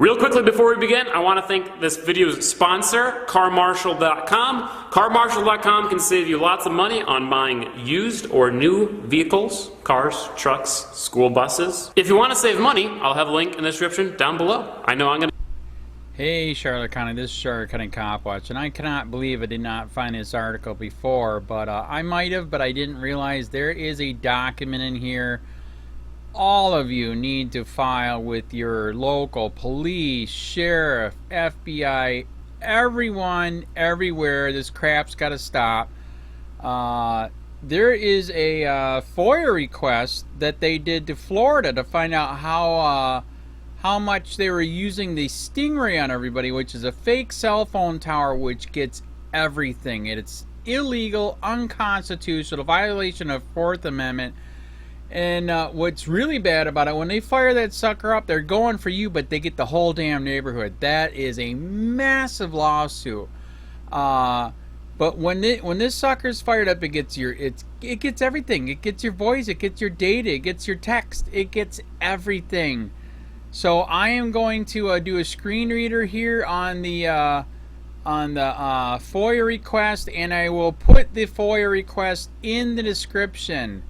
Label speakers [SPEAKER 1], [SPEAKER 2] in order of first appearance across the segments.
[SPEAKER 1] Real quickly before we begin, I want to thank this video's sponsor, carmarshal.com. Carmarshal.com can save you lots of money on buying used or new vehicles, cars, trucks, school buses. If you want to save money, I'll have a link in the description down below. I know I'm going to...
[SPEAKER 2] Hey Charlotte County, this is Charlotte County COPWATCH, and I cannot believe I did not find this article before, but I might have, but I didn't realize there is a document in here all of you need to file with your local police, sheriff, FBI, everyone, everywhere. This crap's got to stop. There is a Foia request that they did to Florida to find out how much they were using the Stingray on everybody, which is a fake cell phone tower which gets everything. It's illegal, unconstitutional, violation of Fourth Amendment. And what's really bad about it, when they fire that sucker up, they're going for you, but they get the whole damn neighborhood. That is a massive lawsuit. But when this sucker's fired up, it gets everything. It gets your voice, it gets your data, it gets your text, it gets everything. So I am going to do a screen reader here on the FOIA request, and I will put the FOIA request in the description.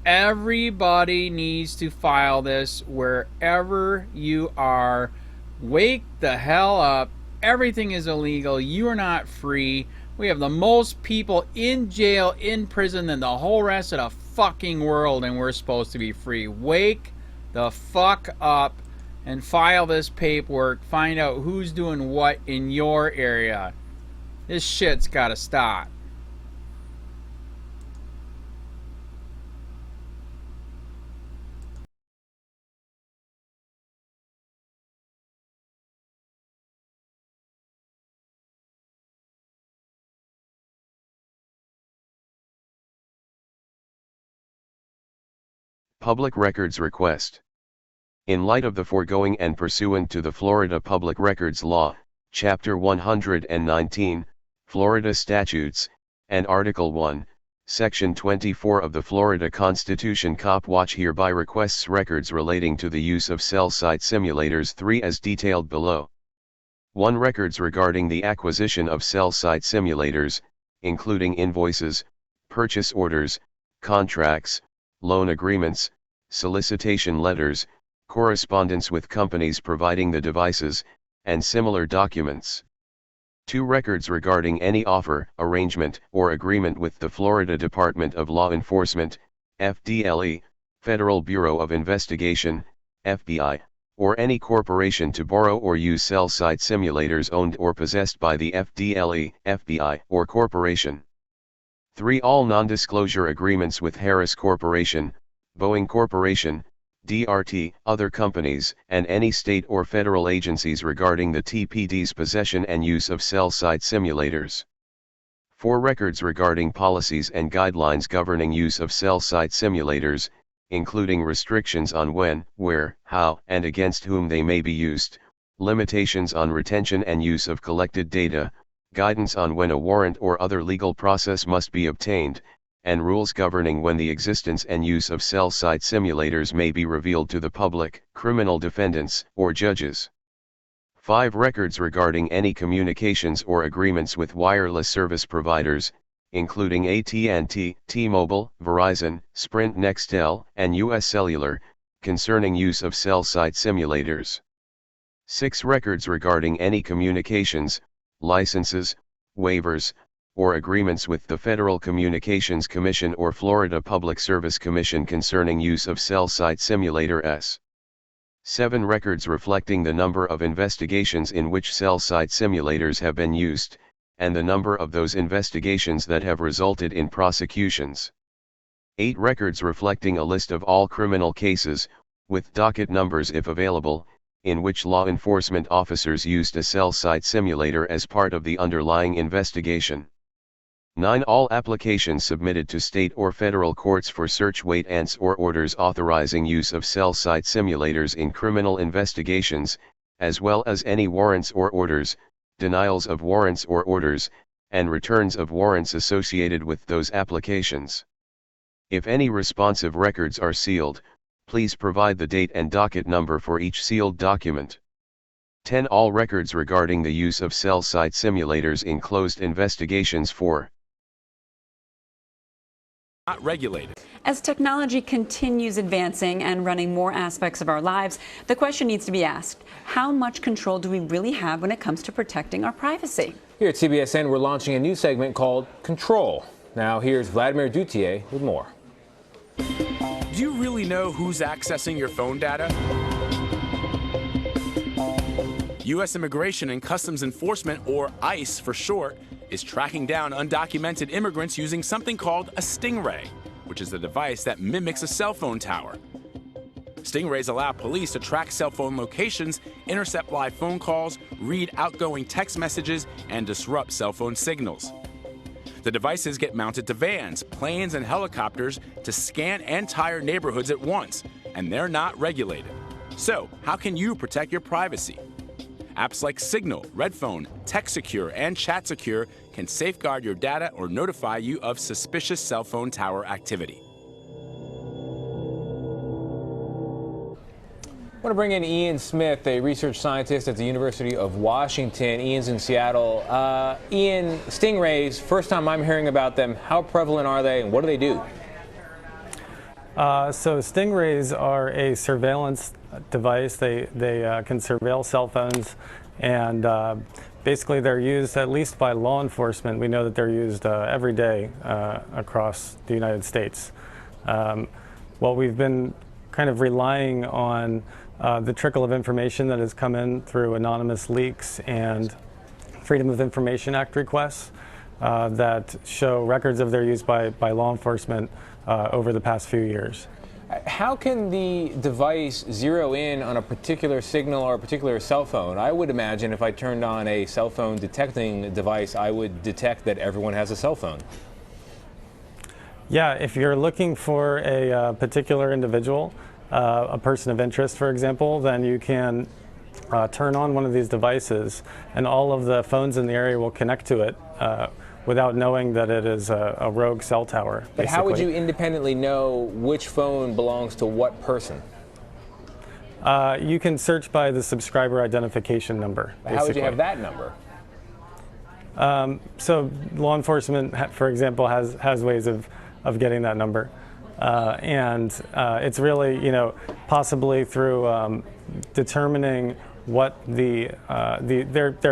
[SPEAKER 2] Everybody needs to file this wherever you are. Wake the hell up. Everything is illegal. You are not free. We have the most people in jail, in prison than the whole rest of the fucking world, and we're supposed to be free. Wake the fuck up and file this paperwork. Find out who's doing what in your area. This shit's gotta stop.
[SPEAKER 3] Public Records Request. In light of the foregoing and pursuant to the Florida Public Records Law, Chapter 119, Florida Statutes, and Article 1, Section 24 of the Florida Constitution, COPWATCH hereby requests records relating to the use of cell site simulators 3 as detailed below. 1. Records regarding the acquisition of cell site simulators, including invoices, purchase orders, contracts, loan agreements, solicitation letters, correspondence with companies providing the devices, and similar documents. 2. Records regarding any offer, arrangement, or agreement with the Florida Department of Law Enforcement, FDLE, Federal Bureau of Investigation, FBI, or any corporation to borrow or use cell site simulators owned or possessed by the FDLE, FBI, or corporation. 3. All non-disclosure agreements with Harris Corporation, Boeing Corporation, DRT, other companies, and any state or federal agencies regarding the TPD's possession and use of cell site simulators. 4. Records regarding policies and guidelines governing use of cell site simulators, including restrictions on when, where, how, and against whom they may be used, limitations on retention and use of collected data, guidance on when a warrant or other legal process must be obtained, and rules governing when the existence and use of cell site simulators may be revealed to the public, criminal defendants, or judges. 5. Records regarding any communications or agreements with wireless service providers, including AT&T, T-Mobile, Verizon, Sprint, Nextel, and US Cellular, concerning use of cell site simulators. 6. Records regarding any communications, licenses, waivers, or agreements with the Federal Communications Commission or Florida Public Service Commission concerning use of cell site simulators. 7. Records reflecting the number of investigations in which cell site simulators have been used, and the number of those investigations that have resulted in prosecutions. 8. Records reflecting a list of all criminal cases, with docket numbers if available, in which law enforcement officers used a cell site simulator as part of the underlying investigation. 9. All applications submitted to state or federal courts for search warrants or orders authorizing use of cell site simulators in criminal investigations, as well as any warrants or orders, denials of warrants or orders, and returns of warrants associated with those applications. If any responsive records are sealed, please provide the date and docket number for each sealed document. 10. All records regarding the use of cell site simulators in closed investigations for
[SPEAKER 4] not regulated.
[SPEAKER 5] As technology continues advancing and running more aspects of our lives, the question needs to be asked, how much control do we really have when it comes to protecting our privacy?
[SPEAKER 6] Here at CBSN, we're launching a new segment called Control. Now here's Vladimir Duthier with more.
[SPEAKER 4] Do you really know who's accessing your phone data? U.S. Immigration and Customs Enforcement, or ICE for short, is tracking down undocumented immigrants using something called a Stingray, which is a device that mimics a cell phone tower. Stingrays allow police to track cell phone locations, intercept live phone calls, read outgoing text messages, and disrupt cell phone signals. The devices get mounted to vans, planes, and helicopters to scan entire neighborhoods at once, and they're not regulated. So, how can you protect your privacy? Apps like Signal, Redphone, TextSecure, and ChatSecure can safeguard your data or notify you of suspicious cell phone tower activity.
[SPEAKER 6] I want to bring in Ian Smith, a research scientist at the University of Washington. Ian's in Seattle. Ian, Stingrays, first time I'm hearing about them. How prevalent are they and what do they do?
[SPEAKER 7] So Stingrays are a surveillance device. They can surveil cell phones, and basically they're used at least by law enforcement. We know that they're used every day across the United States. Well, we've been kind of relying on the trickle of information that has come in through anonymous leaks and Freedom of Information Act requests that show records of their use by law enforcement over the past few years.
[SPEAKER 6] How can the device zero in on a particular signal or a particular cell phone? I would imagine if I turned on a cell phone detecting device, I would detect that everyone has a cell phone.
[SPEAKER 7] Yeah, if you're looking for a particular individual, a person of interest, for example, then you can turn on one of these devices and all of the phones in the area will connect to it without knowing that it is a rogue cell tower.
[SPEAKER 6] But
[SPEAKER 7] basically.
[SPEAKER 6] How would you independently know which phone belongs to what person?
[SPEAKER 7] You can search by the subscriber identification number. Basically.
[SPEAKER 6] How would you have that number?
[SPEAKER 7] So law enforcement, for example, has ways of getting that number. And it's really, possibly through determining what they're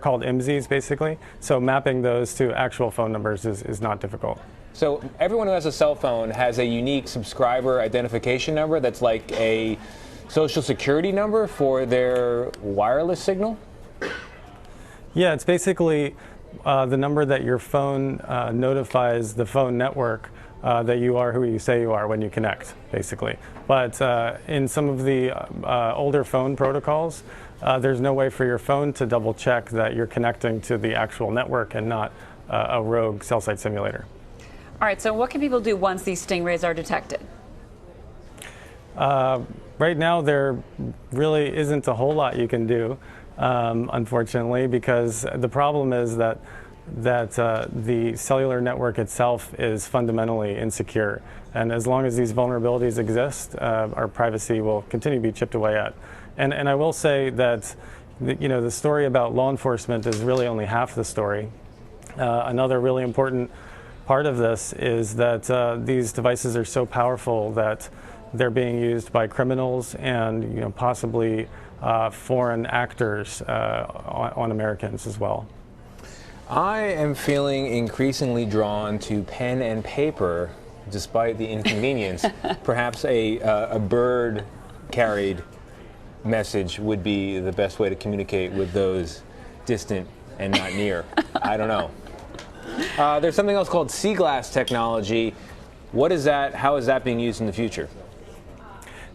[SPEAKER 7] called IMSIs basically. So mapping those to actual phone numbers is not difficult.
[SPEAKER 6] So everyone who has a cell phone has a unique subscriber identification number that's like a social security number for their wireless signal?
[SPEAKER 7] Yeah, it's basically the number that your phone notifies the phone network that you are who you say you are when you connect, basically. But in some of the older phone protocols, there's no way for your phone to double check that you're connecting to the actual network and not a rogue cell site simulator.
[SPEAKER 5] All right, so what can people do once these Stingrays are detected?
[SPEAKER 7] Right now, there really isn't a whole lot you can do, unfortunately, because the problem is that the cellular network itself is fundamentally insecure. And as long as these vulnerabilities exist, our privacy will continue to be chipped away at. And I will say that the story about law enforcement is really only half the story. Another really important part of this is that these devices are so powerful that they're being used by criminals and possibly foreign actors on Americans as well.
[SPEAKER 6] I am feeling increasingly drawn to pen and paper, despite the inconvenience. Perhaps a bird carried message would be the best way to communicate with those distant and not near. I don't know. There's something else called sea glass technology. What is that? How is that being used in the future?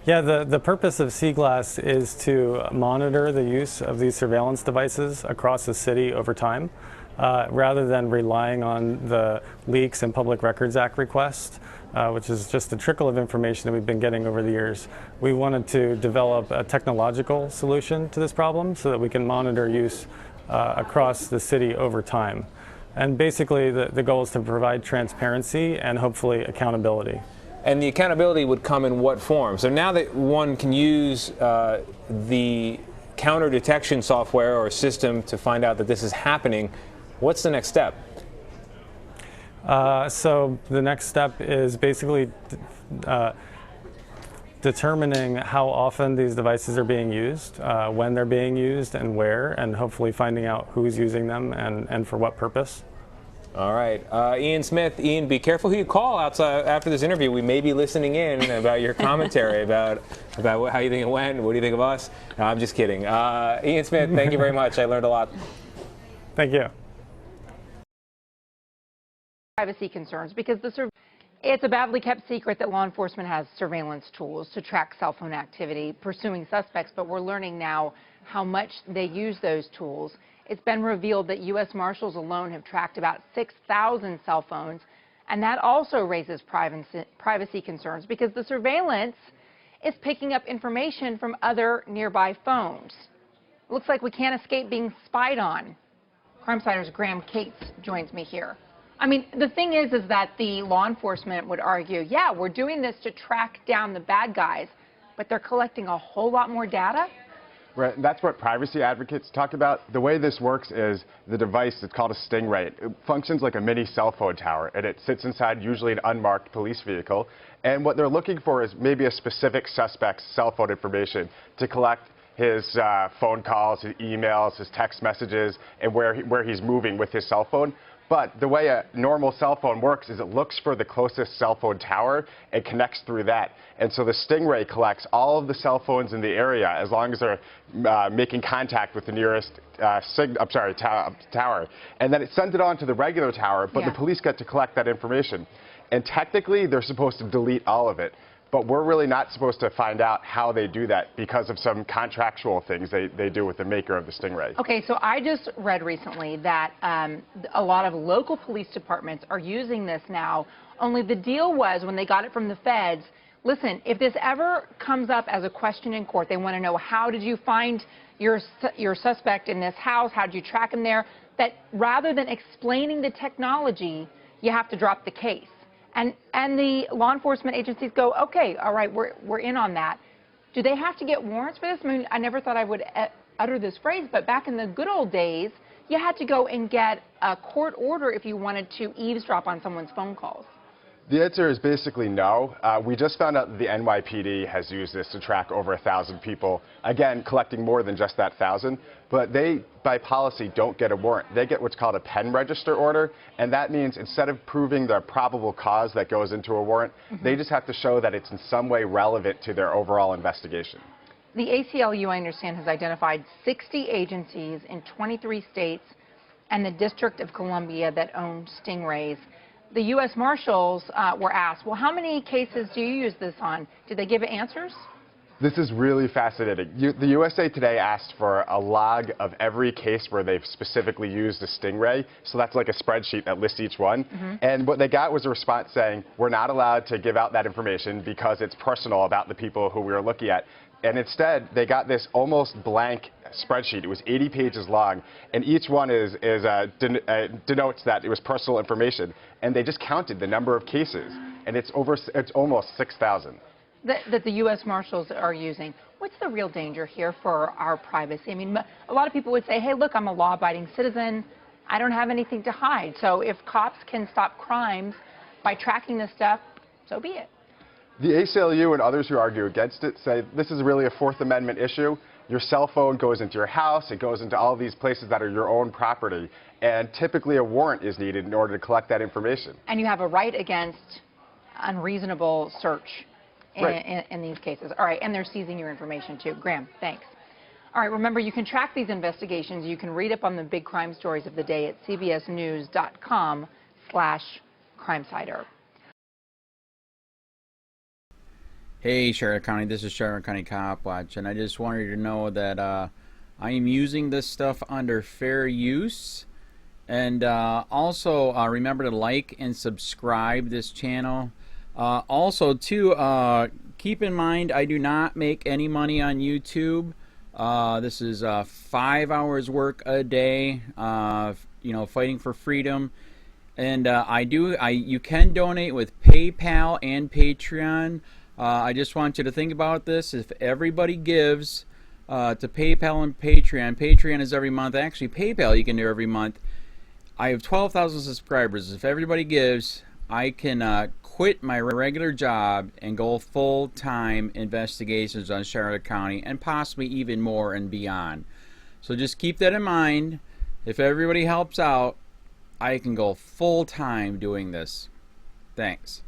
[SPEAKER 7] Yeah, the purpose of sea glass is to monitor the use of these surveillance devices across the city over time, rather than relying on the leaks and Public Records Act requests, which is just a trickle of information that we've been getting over the years. We wanted to develop a technological solution to this problem so that we can monitor use across the city over time. And basically, the goal is to provide transparency and hopefully accountability.
[SPEAKER 6] And the accountability would come in what form? So now that one can use the counter detection software or system to find out that this is happening, what's the next step?
[SPEAKER 7] So the next step is basically determining how often these devices are being used, when they're being used, and where, and hopefully finding out who's using them and for what purpose.
[SPEAKER 6] All right. Ian Smith. Ian, be careful who you call outside after this interview. We may be listening in about your commentary about how you think it went. What do you think of us? No, I'm just kidding. Ian Smith, thank you very much. I learned a lot.
[SPEAKER 7] Thank you.
[SPEAKER 8] Privacy concerns, because it's a badly kept secret that law enforcement has surveillance tools to track cell phone activity, pursuing suspects, but we're learning now how much they use those tools. It's been revealed that U.S. Marshals alone have tracked about 6,000 cell phones, and that also raises privacy concerns because the surveillance is picking up information from other nearby phones. It looks like we can't escape being spied on. CrimeSider's Graham Cates joins me here. I mean, the thing is that the law enforcement would argue, yeah, we're doing this to track down the bad guys, but they're collecting a whole lot more data.
[SPEAKER 9] Right, that's what privacy advocates talk about. The way this works is the device, it's called a Stingray. It functions like a mini cell phone tower, and it sits inside usually an unmarked police vehicle. And what they're looking for is maybe a specific suspect's cell phone information to collect his phone calls, his emails, his text messages, and where he's moving with his cell phone. But the way a normal cell phone works is it looks for the closest cell phone tower and connects through that. And so the Stingray collects all of the cell phones in the area as long as they're making contact with the nearest tower. And then it sends it on to the regular tower, but the police get to collect that information. And technically, they're supposed to delete all of it. But we're really not supposed to find out how they do that because of some contractual things they do with the maker of the Stingray.
[SPEAKER 8] Okay, so I just read recently that a lot of local police departments are using this now, only the deal was when they got it from the feds, listen, if this ever comes up as a question in court, they want to know how did you find your suspect in this house, how did you track him there, that rather than explaining the technology, you have to drop the case. And the law enforcement agencies go, okay, all right, we're in on that. Do they have to get warrants for this? I mean, I never thought I would utter this phrase, but back in the good old days, you had to go and get a court order if you wanted to eavesdrop on someone's phone calls.
[SPEAKER 9] The answer is basically no. We just found out that the NYPD has used this to track over 1,000 people, again, collecting more than just that 1,000. But they, by policy, don't get a warrant. They get what's called a pen register order, and that means instead of proving the probable cause that goes into a warrant, they just have to show that it's in some way relevant to their overall investigation.
[SPEAKER 8] The ACLU, I understand, has identified 60 agencies in 23 states and the District of Columbia that own Stingrays. The U.S. Marshals were asked, well, how many cases do you use this on? Did they give answers?
[SPEAKER 9] This is really fascinating. The USA Today asked for a log of every case where they've specifically used a Stingray. So that's like a spreadsheet that lists each one. And what they got was a response saying, we're not allowed to give out that information because it's personal about the people who we were looking at. And instead, they got this almost blank spreadsheet. It was 80 pages long, and each one denotes that it was personal information. And they just counted the number of cases, and it's almost 6,000.
[SPEAKER 8] That the U.S. Marshals are using. What's the real danger here for our privacy? I mean, a lot of people would say, hey, look, I'm a law-abiding citizen. I don't have anything to hide. So if cops can stop crimes by tracking this stuff, so be it.
[SPEAKER 9] The ACLU and others who argue against it say this is really a Fourth Amendment issue. Your cell phone goes into your house, it goes into all these places that are your own property, and typically a warrant is needed in order to collect that information.
[SPEAKER 8] And you have a right against unreasonable search in these cases. All right, and they're seizing your information too. Graham, thanks. All right, remember, you can track these investigations. You can read up on the big crime stories of the day at cbsnews.com/CrimeSider.
[SPEAKER 2] Hey, Charlotte County, this is Charlotte County COPWATCH, and I just wanted you to know that I am using this stuff under fair use. And also, remember to like and subscribe this channel. Also, too, keep in mind, I do not make any money on YouTube. This is 5 hours work a day, fighting for freedom. And you can donate with PayPal and Patreon. I just want you to think about this. If everybody gives to PayPal and Patreon. Patreon is every month. Actually, PayPal you can do every month. I have 12,000 subscribers. If everybody gives, I can quit my regular job and go full-time investigations on Charlotte County and possibly even more and beyond. So just keep that in mind. If everybody helps out, I can go full-time doing this. Thanks.